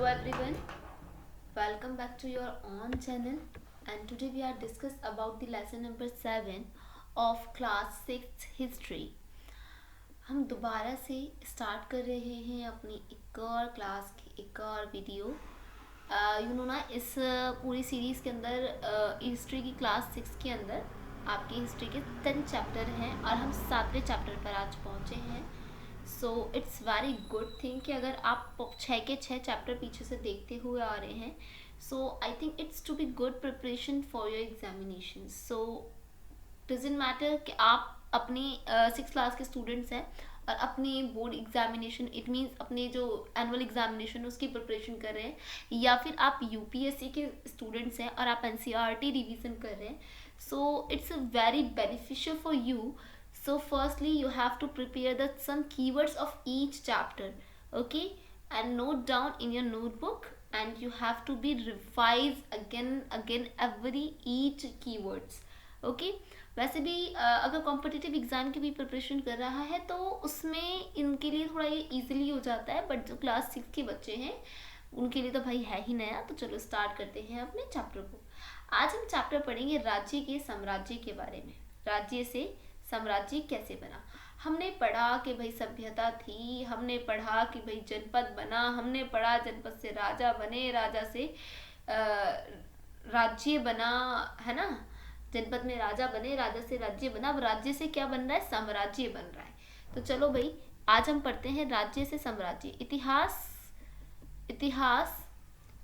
everyone, welcome back to your own channel, and today we are discuss about the lesson number 7 of class 6 history. हम दोबारा से start कर रहे हैं अपनी एक और क्लास की एक और वीडियो। ना इस पूरी सीरीज़ के अंदर हिस्ट्री की क्लास 6 के अंदर आपकी हिस्ट्री के 10 चैप्टर हैं और हम 7वें चैप्टर पर आज पहुँचे हैं। So it's very good thing कि अगर आप 6 के 6 चैप्टर पीछे से देखते हुए आ रहे हैं, so I think it's to be good preparation for your examination. So doesn't matter कि आप अपनी 6 क्लास के स्टूडेंट्स हैं और अपनी बोर्ड एग्जामिनेशन इट मीन्स अपने जो एनुअल एग्जामिनेशन उसकी प्रिपरेशन कर रहे हैं, या फिर आप यूपीएससी के स्टूडेंट्स हैं और आप एनसीईआरटी रिवीजन कर रहे हैं। So it's very beneficial for you. So firstly you have to prepare the some keywords of each chapter, okay, and note down in your notebook, and you have to be revise again every each keywords, okay. वैसे भी अगर competitive exam की भी preparation कर रहा है तो उसमें इनके लिए थोड़ा ये ईजिली हो जाता है, बट जो क्लास 6 के बच्चे हैं उनके लिए तो भाई है ही नया। तो चलो स्टार्ट करते हैं अपने चैप्टर को। आज हम चैप्टर पढ़ेंगे राज्य के साम्राज्य के बारे में। राज्य से साम्राज्य कैसे बना। हमने पढ़ा कि भाई सभ्यता थी, हमने पढ़ा कि भाई जनपद बना, हमने पढ़ा जनपद से राजा बने, राजा से राज्य बना, है ना। जनपद में राजा बने, राजा से राज्य बना। अब राज्य से क्या बन रहा है, साम्राज्य बन रहा है। तो चलो भाई आज हम पढ़ते हैं राज्य से साम्राज्य। इतिहास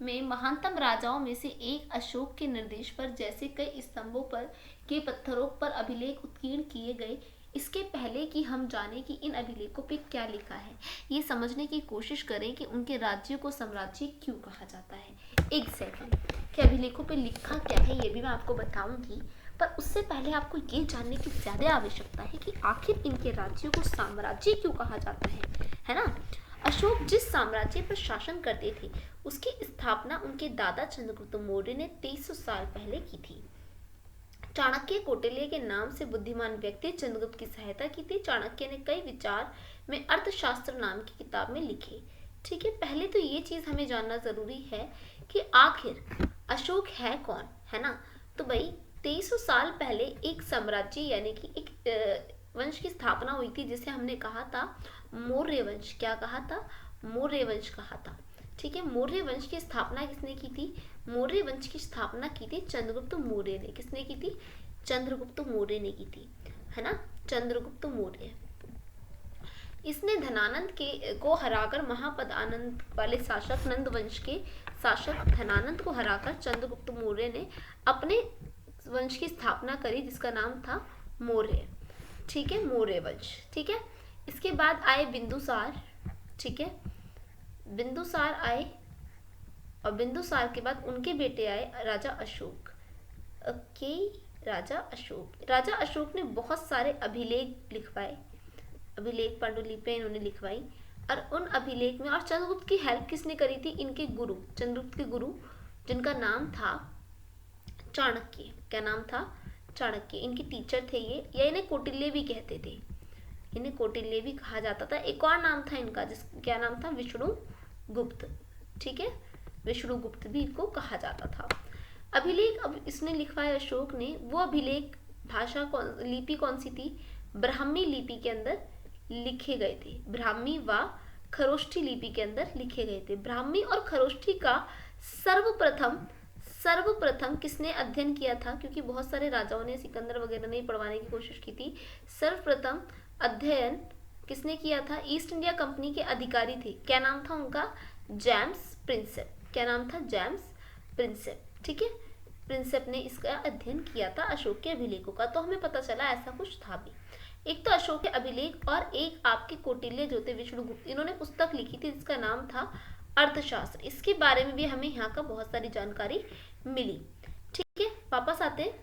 में महानतम राजाओं में से एक अशोक के निर्देश पर जैसे कई स्तंभों पर के पत्थरों पर अभिलेख उत्कीर्ण किए गए। इसके पहले कि हम जाने कि इन अभिलेखों पे क्या लिखा है, ये समझने की कोशिश करें कि उनके राज्यों को साम्राज्य क्यों कहा जाता है। एक सेकंड कि अभिलेखों पे लिखा क्या है ये भी मैं आपको बताऊंगी, पर उससे पहले आपको ये जानने की ज़्यादा आवश्यकता है कि आखिर इनके राज्यों को साम्राज्य क्यों कहा जाता है ना। अशोक जिस साम्राज्य पर शासन करते थे उसकी स्थापना उनके दादा चंद्रगुप्त मौर्य ने 2300 साल पहले की थी। चाणक्य कौटिल्य के नाम से बुद्धिमान व्यक्ति चंद्रगुप्त की सहायता की थी। चाणक्य ने कई विचार में अर्थशास्त्र नाम की किताब में लिखे। ठीक है, पहले तो ये चीज हमें जानना जरूरी है कि आखिर अशोक है कौन, है ना। तो भाई 2300 साल पहले एक साम्राज्य यानी कि एक वंश की स्थापना हुई थी जिसे हमने कहा था मौर्य वंश। क्या कहा था, मौर्य वंश कहा था। ठीक है, मौर्य वंश की स्थापना किसने की थी, मौर्य वंश की स्थापना की थी चंद्रगुप्त मौर्य ने। किसने की थी, चंद्रगुप्त मौर्य ने की थी, है ना, चंद्रगुप्त मौर्य। इसने धनानंद को हराकर महापद आनंद वाले शासक नंद वंश के शासक धनानंद को हराकर चंद्रगुप्त मौर्य ने अपने वंश की स्थापना करी जिसका नाम था मौर्य। ठीक है, मौर्य वंश। ठीक है, इसके बाद आए बिंदुसार। ठीक है, बिंदुसार आए और बिंदुसार के बाद उनके बेटे आए राजा अशोक। ओके, राजा अशोक ने बहुत सारे अभिलेख लिखवाए, अभिलेख पांडुलिपियां इन्होंने लिखवाई। और उन अभिलेख में और चंद्रगुप्त की हेल्प किसने करी थी, इनके गुरु, चंद्रगुप्त के गुरु जिनका नाम था चाणक्य। क्या नाम था, चाणक्य। इनके टीचर थे ये, या इन्हें कौटिल्य भी कहते थे, इन्हें कौटिल्य भी कहा जाता था। एक और नाम था इनका क्या नाम था, विष्णुगुप्त। ठीक है, विष्णुगुप्त भी इनको कहा जाता था। अभिलेख अब इसने लिखवाया अशोक ने, वो अभिलेख भाषा लिपि कौन सी थी, ब्राह्मी लिपि के अंदर लिखे गए थे। ब्राह्मी व खरोष्ठी लिपि के अंदर लिखे गए थे। ब्राह्मी और खरोष्ठी का सर्वप्रथम किसने अध्ययन किया था, क्योंकि बहुत सारे राजाओं ने, सिकंदर वगैरह ने पढ़वाने की कोशिश की थी। सर्वप्रथम अध्ययन किसने किया था, ईस्ट इंडिया कंपनी के अधिकारी थे। क्या नाम था उनका, जेम्स प्रिंसेप। क्या नाम था, जेम्स प्रिंसेप। ठीक है, प्रिंसेप ने इसका अध्ययन किया था अशोक के अभिलेखों का। तो हमें पता चला ऐसा कुछ था भी। एक तो अशोक के अभिलेख और एक आपके कौटिल्य जो थे विष्णुगुप्त, इन्होंने पुस्तक लिखी थी जिसका नाम था अर्थशास्त्र। इसके बारे में भी हमें यहाँ का बहुत सारी जानकारी मिली। ठीक है, वापस आते हैं।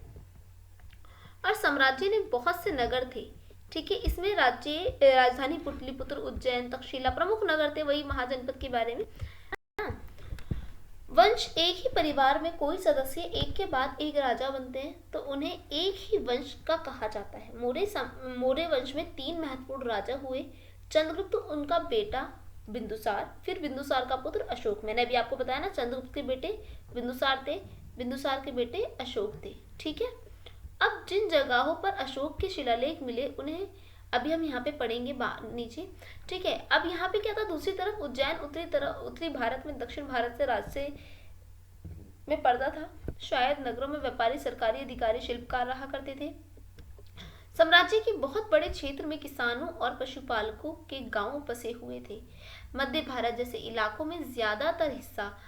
और साम्राज्य ने बहुत से नगर थे। ठीक है, इसमें राजधानी पुटलिपुत्र, उज्जैन, तक्षशिला प्रमुख नगर थे। वही महाजनपद के बारे में। वंश एक ही परिवार में कोई सदस्य एक के बाद एक राजा बनते हैं तो उन्हें एक ही वंश का कहा जाता है। मौर्य वंश में 3 महत्वपूर्ण राजा हुए, चंद्रगुप्त उनका बेटा बिंदुसार, फिर बिंदुसार का पुत्र अशोक। मैंने अभी आपको बताया ना, चंद्रगुप्त के बेटे बिंदुसार थे, बिंदुसार के बेटे अशोक थे। ठीक है, अब जिन जगहों पर अशोक के शिलालेख मिले उन्हें अभी हम यहाँ पे पढ़ेंगे नीचे। ठीक है, अब यहाँ पे क्या था, दूसरी तरफ उज्जैन उत्तरी भारत में दक्षिण भारत से राज्य में पड़ता था। शायद नगरों में व्यापारी, सरकारी अधिकारी, शिल्पकार रहा करते थे। साम्राज्य के बहुत बड़े क्षेत्र में किसानों और पशुपालकों के गांव बसे हुए थे। मध्य भारत जैसे इलाकों में ज्यादातर हिस्सा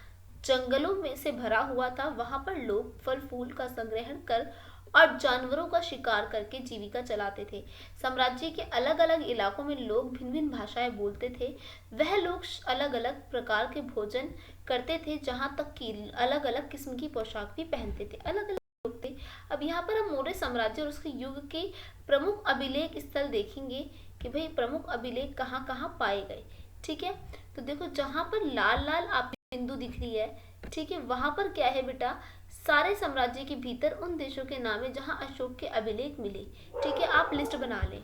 जंगलों में से भरा हुआ था। वहां पर लोग फल फूल का संग्रहण कर और जानवरों का शिकार करके जीविका चलाते थे। साम्राज्य के अलग अलग इलाकों में लोग भिन्न भिन्न भाषाएं बोलते थे। वह लोग अलग अलग प्रकार के भोजन करते थे, जहाँ तक कि अलग अलग किस्म की पोशाक भी पहनते थे। अलग अलग लोग थे। अब यहाँ पर हम मौर्य साम्राज्य और उसके युग के प्रमुख अभिलेख स्थल देखेंगे कि भाई प्रमुख अभिलेख कहाँ कहाँ पाए गए। ठीक है, तो देखो जहाँ पर लाल लाल आप बिंदु दिख रही है, ठीक है, वहां पर क्या है बेटा, सारे साम्राज्य के भीतर उन देशों के नाम है जहां अशोक के अभिलेख मिले। ठीक है, आप लिस्ट बना लें।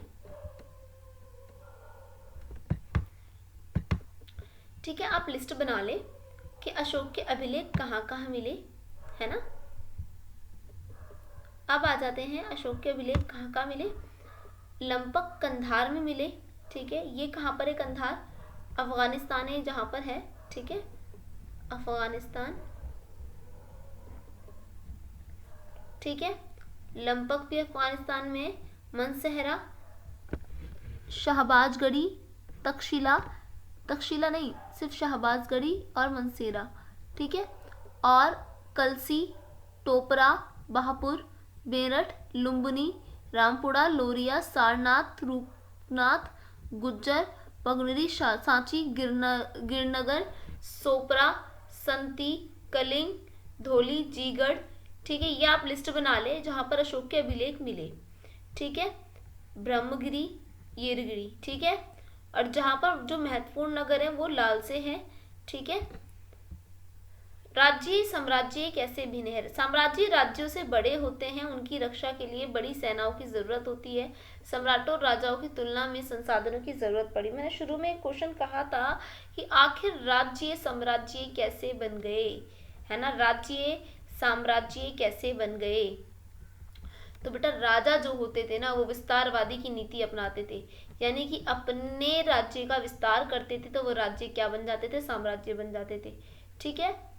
ठीक है, आप लिस्ट बना लें कि अशोक के अभिलेख कहाँ कहाँ मिले, है ना। अब आ जाते हैं अशोक के अभिलेख कहाँ कहाँ मिले। लंपक कंधार में मिले। ठीक है, ये कहाँ पर है कंधार, अफगानिस्तान है जहां पर है। ठीक है, अफगानिस्तान। ठीक है, लंपक भी अफगानिस्तान में, मनसहरा, शहबाजगढ़ी, तक्षशिला, तक्षशिला नहीं सिर्फ शहबाजगढ़ी और मनसेरा। ठीक है, और कलसी, टोपरा, बहापुर, मेरठ, लुम्बिनी, रामपुरा, लोरिया, सारनाथ, रूपनाथ, गुज्जर, पगनरी, सांची, गिरनगर, सोपरा, संती, कलिंग, धौली, जीगढ़। ठीक है, ये आप लिस्ट बना ले जहां पर अशोक के अभिलेख मिले। ठीक है, ब्रह्मगिरी, येरगिरी। ठीक है, और जहां पर जो महत्वपूर्ण नगर है वो लाल से हैं। ठीक है, राज्य साम्राज्य कैसे भिन्न है। साम्राज्य राज्यों से बड़े होते हैं, उनकी रक्षा के लिए बड़ी सेनाओं की जरूरत होती है। सम्राटों और राजाओं की तुलना में संसाधनों की जरूरत पड़ी। मैंने शुरू में एक क्वेश्चन कहा था कि आखिर राज्य साम्राज्य कैसे बन गए, है ना, राज्य साम्राज्य कैसे बन गए। तो बेटा राजा जो होते थे ना वो विस्तारवादी की नीति अपनाते थे, यानी कि अपने राज्य का विस्तार करते थे, तो वो राज्य क्या बन जाते थे, साम्राज्य बन जाते थे। ठीक है,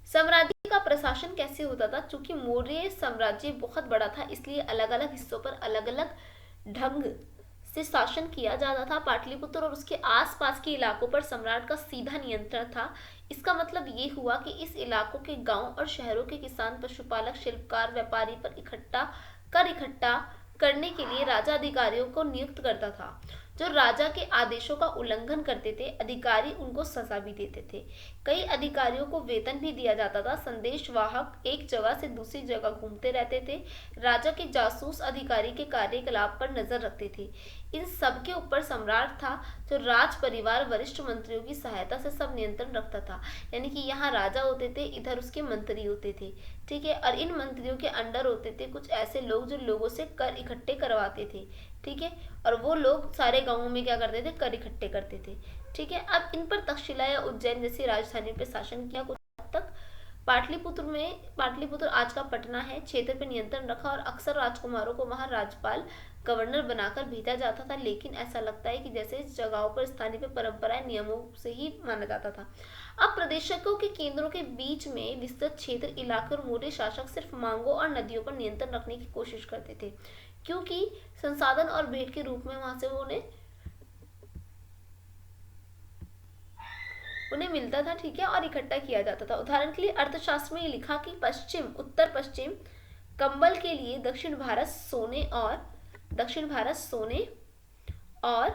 साम्राज्य का प्रशासन कैसे होता था। चूंकि मौर्य साम्राज्य बहुत बड़ा था इसलिए अलग अलग हिस्सों पर अलग अलग ढंग से शासन किया जाता था। पाटलिपुत्र और उसके आसपास के इलाकों पर सम्राट का सीधा नियंत्रण था। इसका मतलब ये हुआ कि इस इलाकों के गांव और शहरों के किसान, पशुपालक, शिल्पकार, व्यापारी पर इकट्ठा करने के लिए राजा अधिकारियों को नियुक्त करता था। जो राजा के आदेशों का उल्लंघन करते थे अधिकारी उनको सजा भी देते थे। कई अधिकारियों को वेतन भी दिया जाता था। संदेशवाहक एक जगह से दूसरी जगह घूमते रहते थे। राजा के जासूस अधिकारी के कार्यकलाप पर नजर रखते थे। इन सब के ऊपर सम्राट था जो राज परिवार वरिष्ठ मंत्रियों की सहायता से सब नियंत्रण रखता था। यानी कि यहाँ राजा होते थे, इधर उसके मंत्री होते थे। ठीक है, और इन मंत्रियों के अंडर होते थे कुछ ऐसे लोग जो लोगों से कर इकट्ठे करवाते थे। ठीक है, और वो लोग सारे गांवों में क्या करते थे, कर इकट्ठे करते थे। ठीक है, अब इन पर तक्षशिला या उज्जैन जैसी राजधानी पर शासन किया कुछ हद तक। पाटलिपुत्र आज का पटना है, क्षेत्र पर नियंत्रण रखा और अक्सर राजकुमारों को वहां राज्यपाल गवर्नर बनाकर भेजा जाता था। लेकिन ऐसा लगता है कि जैसे इस जगहों पर स्थानीय पे परंपराएं नियमों से ही माना जाता था। अब प्रदेशकों के केंद्रों के बीच में विस्तृत क्षेत्र, इलाके और मौर्य शासक सिर्फ मांगों और नदियों पर नियंत्रण रखने की कोशिश करते थे, क्योंकि संसाधन और भेंट के रूप में वहां से उन्हें मिलता था। ठीक है, और इकट्ठा किया जाता था। उदाहरण के लिए अर्थशास्त्र में लिखा कि उत्तर पश्चिम कंबल के लिए दक्षिण भारत सोने और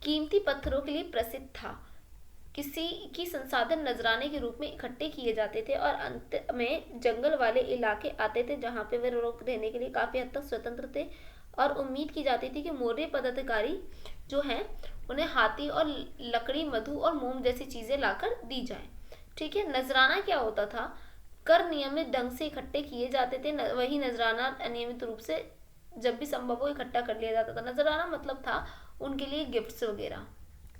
कीमती पत्थरों के लिए प्रसिद्ध था। किसी की संसाधन नजराने के रूप में इकट्ठे किए जाते थे और अंत में जंगल वाले इलाके आते थे जहां पे वे रोक रहने के लिए काफी हद तक स्वतंत्र थे और उम्मीद की जाती थी कि मौर्य पदाधिकारी जो हैं उन्हें हाथी और लकड़ी, मधु और मोम जैसी चीजें लाकर दी जाए। ठीक है, नजराना क्या होता था, कर नियमित ढंग से इकट्ठे किए जाते थे। वही नजराना अनियमित रूप से जब भी संभव हो इकट्ठा कर लिया जाता था। नजराना मतलब था उनके लिए गिफ्ट्स वगैरह।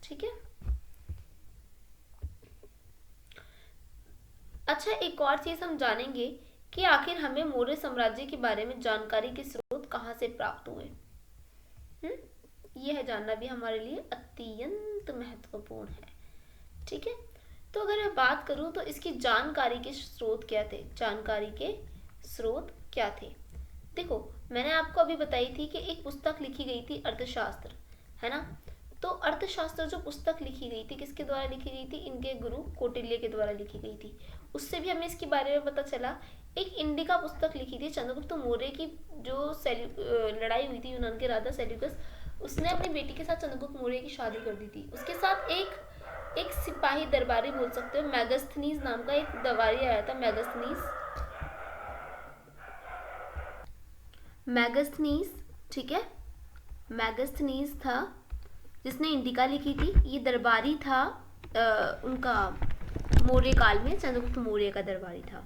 ठीक है। अच्छा, एक और चीज हम जानेंगे कि आखिर हमें मौर्य साम्राज्य के बारे में जानकारी के स्रोत कहाँ से प्राप्त हुए। यह जानना भी हमारे लिए अत्यंत महत्वपूर्ण है। ठीक है। तो अगर मैं बात करूं तो इसकी जानकारी के स्रोत क्या थे, जानकारी के स्रोत क्या थे। देखो, मैंने आपको अभी बताई थी कि एक पुस्तक लिखी गई थी अर्थशास्त्र, है ना। तो अर्थशास्त्र जो पुस्तक लिखी गई थी किसके द्वारा लिखी गई थी, इनके गुरु कौटिल्य के द्वारा लिखी गई थी। उससे भी हमें इसके बारे में पता चला। एक इंडिका पुस्तक लिखी थी चंद्रगुप्त मौर्य की, जो लड़ाई हुई थी यूनान के राजा सेल्यूकस, उसने अपनी बेटी के साथ चंद्रगुप्त मौर्य की शादी कर दी थी। उसके साथ एक सिपाही दरबारी बोल सकते हो, मैगस्थनीज नाम का एक दरबारी आया था। मैगस्थनीज, ठीक है, मैगस्थनीज था जिसने इंडिका लिखी थी। ये दरबारी था उनका मौर्य काल में, चंद्रगुप्त मौर्य का दरबारी था।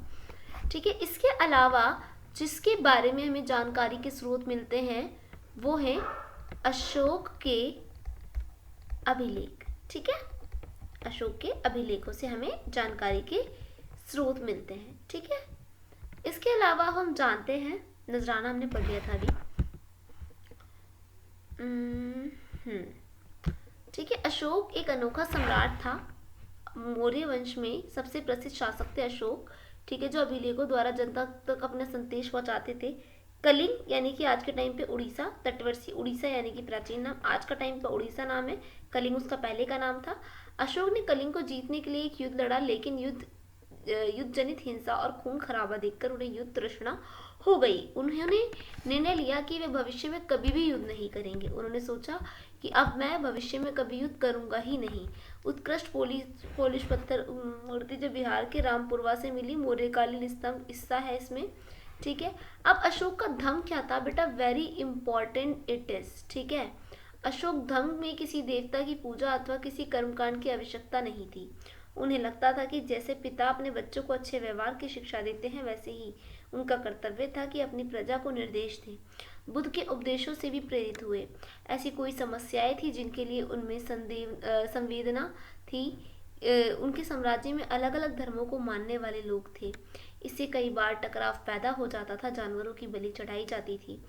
ठीक है। इसके अलावा जिसके बारे में हमें जानकारी के स्रोत मिलते हैं वो है अशोक के अभिलेख। ठीक है। अशोक के अभिलेखों से हमें जानकारी के स्रोत मिलते हैं। ठीक है। इसके अलावा हम जानते हैं, नजराना हमने पढ़ लिया था अभी। ठीक है। अशोक एक अनोखा सम्राट था। मौर्य वंश में सबसे प्रसिद्ध शासक थे अशोक। ठीक है। जो अभिलेखों द्वारा जनता तक अपना संदेश पहुंचाते थे। कलिंग यानी कि आज के टाइम पे उड़ीसा, तटवर्ती उड़ीसा यानी कि प्राचीन नाम, आज का टाइम पे उड़ीसा नाम है, कलिंग उसका पहले का नाम था। अशोक ने कलिंग को जीतने के लिए एक युद्ध लड़ा, लेकिन युद्ध जनित हिंसा और खून खराबा देखकर उन्हें युद्ध तृष्णा हो गई। उन्होंने निर्णय लिया कि वे भविष्य में कभी भी युद्ध नहीं करेंगे। उन्होंने सोचा कि अब मैं भविष्य में कभी युद्ध करूंगा ही नहीं। उत्कृष्ट पोलिश पत्थर मूर्ति जो बिहार के रामपुरवा से मिली, मौर्यकालीन स्तंभ हिस्सा है इसमें। ठीक है। अब अशोक का धर्म क्या था बेटा, वेरी इंपॉर्टेंट इट इज। ठीक है। अशोक धर्म में किसी देवता की पूजा अथवा किसी कर्मकांड की आवश्यकता नहीं थी। उन्हें लगता था कि जैसे पिता अपने बच्चों को अच्छे व्यवहार की शिक्षा देते हैं, वैसे ही उनका कर्तव्य था कि अपनी प्रजा को निर्देश दें। बुद्ध के उपदेशों से भी प्रेरित हुए। ऐसी कोई समस्याएं थी जिनके लिए उनमें संवेदना थी। उनके साम्राज्य में अलग अलग धर्मों को मानने वाले लोग थे। इससे कई बार टकराव पैदा हो जाता था। जानवरों की बलि चढ़ाई जाती थी।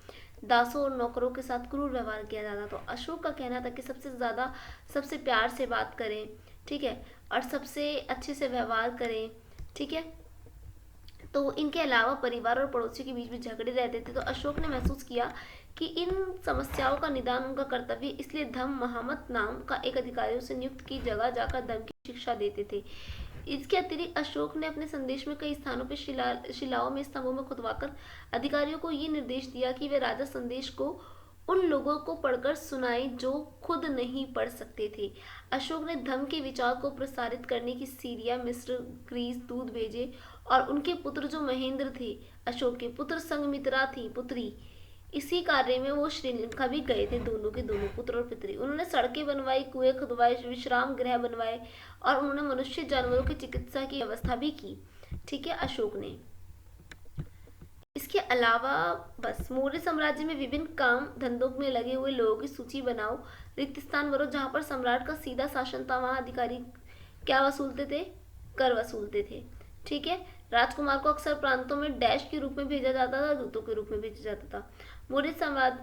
दासों और नौकरों के साथ क्रूर व्यवहार किया जाता। तो अशोक का कहना था कि सबसे प्यार से बात करें। ठीक है। और सबसे अच्छे से व्यवहार करें। ठीक है। तो इनके अलावा परिवार और पड़ोसियों के बीच में झगड़े रहते थे। तो अशोक ने महसूस किया कि इन समस्याओं का निदान उनका कर्तव्य, इसलिए धम्म महामत नाम का एक अधिकारियों से नियुक्त की जगह जाकर धर्म की शिक्षा देते थे। इसके अतिरिक्त अशोक ने अपने संदेश में कई स्थानों पर शिलाओं में, स्तंभों में खुदवाकर अधिकारियों को ये निर्देश दिया कि वे राजा संदेश को उन लोगों को पढ़कर सुनाए जो खुद नहीं पढ़ सकते थे। अशोक ने धर्म के विचार को प्रसारित करने की सीरिया, मिस्र, ग्रीस दूत भेजे और उनके पुत्र जो महेंद्र थे, अशोक के पुत्र, संघमित्रा थी पुत्री। इसी कार्य में वो श्रीलंका भी गए थे, दोनों के दोनों पुत्र और पुत्री। उन्होंने सड़कें बनवाई, कुएं खुदवाए, विश्राम गृह बनवाए और उन्होंने मनुष्य जानवरों की चिकित्सा की व्यवस्था भी की। ठीक है। अशोक ने इसके अलावा बस मौर्य साम्राज्य में विभिन्न काम धंधों में लगे हुए लोगों की सूची बनाओ, रिक्त स्थान भरो। जहां पर सम्राट का सीधा शासन था वहां अधिकारी क्या वसूलते थे, कर वसूलते थे। ठीक है। राजकुमार को अक्सर प्रांतों में डैश के रूप में भेजा जाता था, दूतों के रूप में भेजा जाता था। मौर्य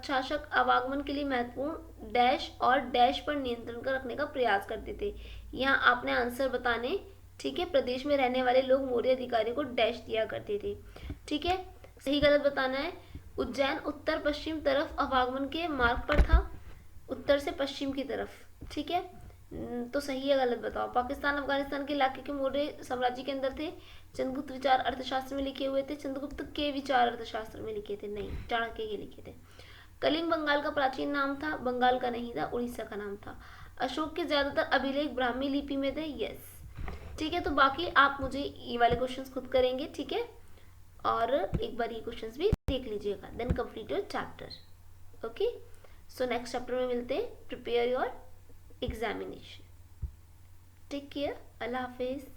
शासक आवागमन के लिए महत्वपूर्ण डैश और डैश पर नियंत्रण कर रखने का प्रयास करते थे। यहाँ आपने आंसर बताने। ठीक है। प्रदेश में रहने वाले लोग मौर्य अधिकारी को डैश दिया करते थे। ठीक है। सही गलत बताना है। उज्जैन उत्तर पश्चिम तरफ आवागमन के मार्ग पर था, उत्तर से पश्चिम की तरफ। ठीक है। तो सही है गलत बताओ। पाकिस्तान अफगानिस्तान के इलाके के मौर्य साम्राज्य के अंदर थे। चंद्रगुप्त विचार अर्थशास्त्र में लिखे हुए थे। चंद्रगुप्त के विचार अर्थशास्त्र में लिखे थे, नहीं, चाणक्य के लिखे थे। कलिंग बंगाल का प्राचीन नाम था, बंगाल का नहीं था, उड़ीसा का नाम था। अशोक के ज्यादातर अभिलेख ब्राह्मी लिपि में थे। यस। ठीक है। तो बाकी आप मुझे ये वाले क्वेश्चंस खुद करेंगे। ठीक है। और एक बार ये क्वेश्चंस भी देख लीजिएगा, then complete your chapter. Okay. So next chapter में मिलते हैं। Prepare your examination. Take care. अल्लाह हाफिज।